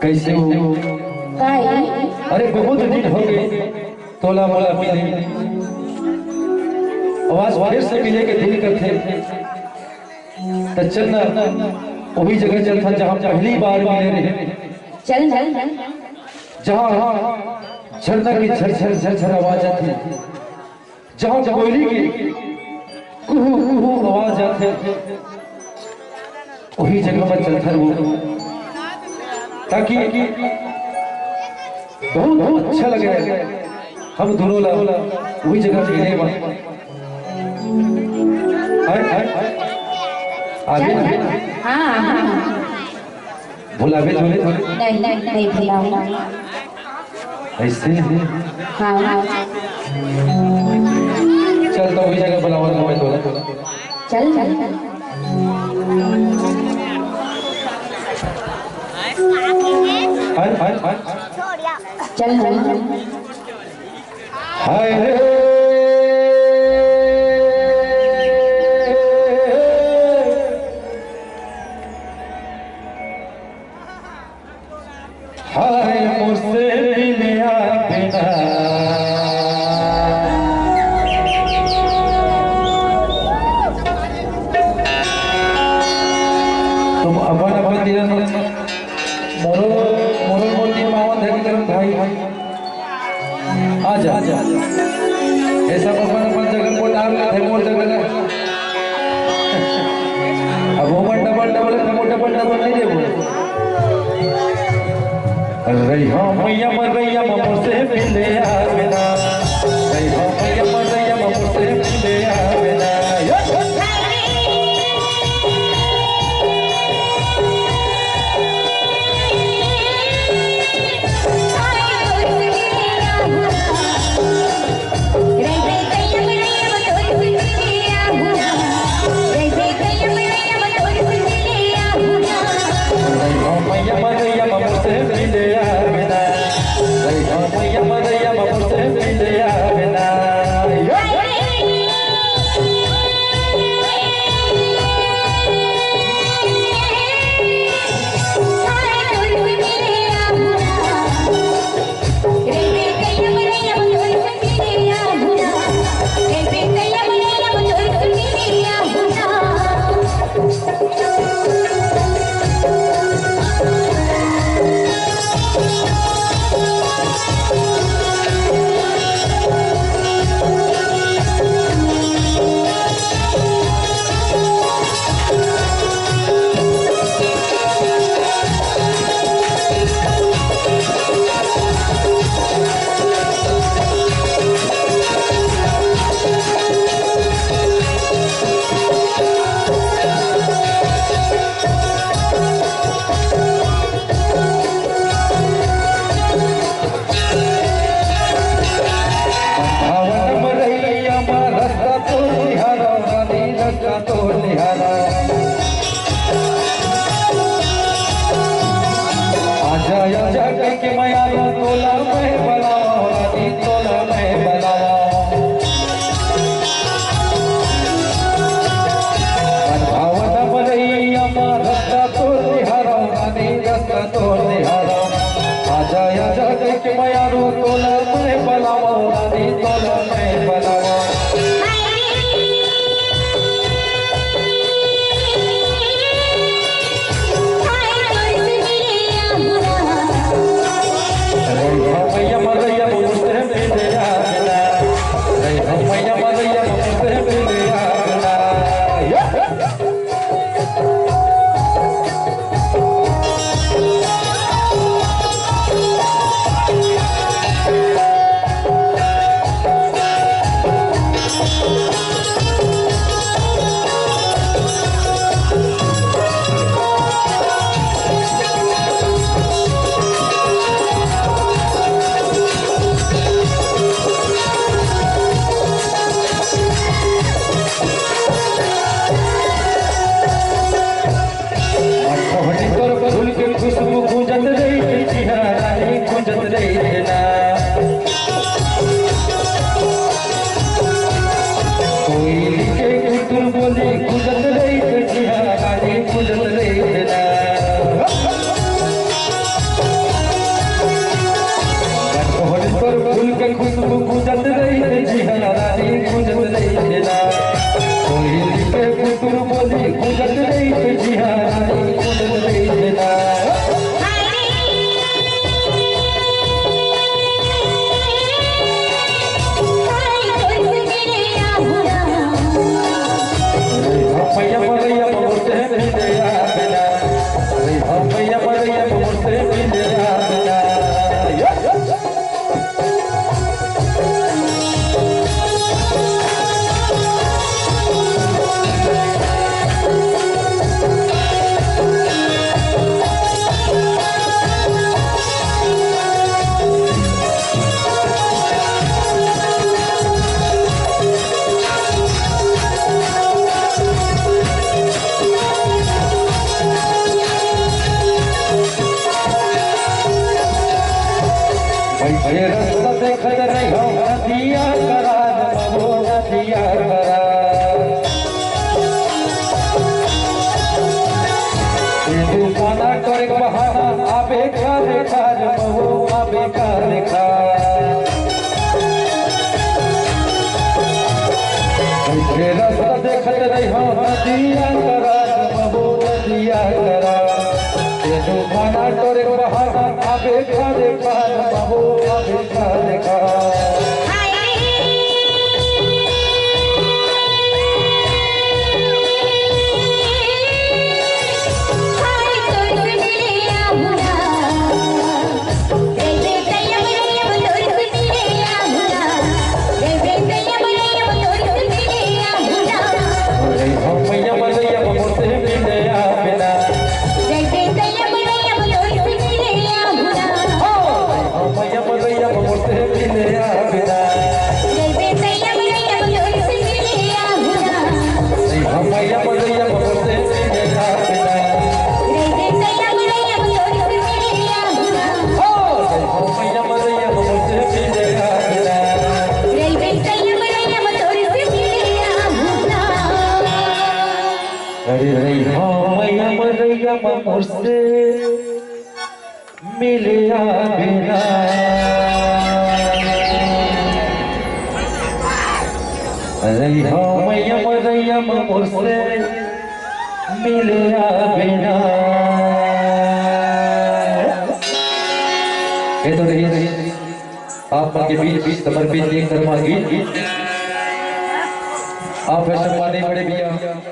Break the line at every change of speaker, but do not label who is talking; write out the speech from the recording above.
कैसे हो? अरे बहुत दिन हो गए तोला मोला मिले, आवाज फिर से मिले के दिल करते तो चलना वही जगह चल था जहाँ पहली बार मिले रहे।
चल चल
जहाँ झरना की झरझर झरझर आवाज आती, जहाँ कोयली की कुहू कुहू आवाज आती, वही जगह पर चल था वो, ताकि बहुत बहुत अच्छा लगे हम दोनों वही जगह मिले। आगे भुलावे थोड़े
नहीं भुलाऊंगा।
ऐसे
हाँ
चल तो वही जगह बुलावा थोड़ा
चल चल चल
हाय हाय मुझसे मिलिया बिना तुम अपन अपन दिया मोरो मोरो मोती मावन धरी करम भाई आजा आजा ऐसा अपन अपन जगह को डाल थे मोर जगह अब वो डबल डबल डबल डबल नहीं देबो रैया मैया मरैया मुझसे मिले आवेना, रैया मैया मरैया मुझसे मिले आवेना। के खुशबू गुजत रही थे जिहरा रानी गुजत रही थे ना कोयल के कुकुर बोली गुजत रही थे जिहरा रानी गुजत रही थे ना भैया मरैया मोरसे मिले आवेला भैया मरैया मोरसे मिले आवेला ये रास्ता देखत नहीं हो नदिया करार महो नदिया करार ये दुकाना करे बहाना आबे खारे खार महो आबे खारे खार ये रास्ता देखत नहीं हो नदिया करार महो नदिया करार ये दुकाना करे बहाना आबे खारे खार महो आबे खारे खार मुझसे मिले बिना रैया मैयम मुझसे मिले बिना तो रही आप के बीच समर्पित एक धर्मा गीत आप ऐसे माने बड़े भैया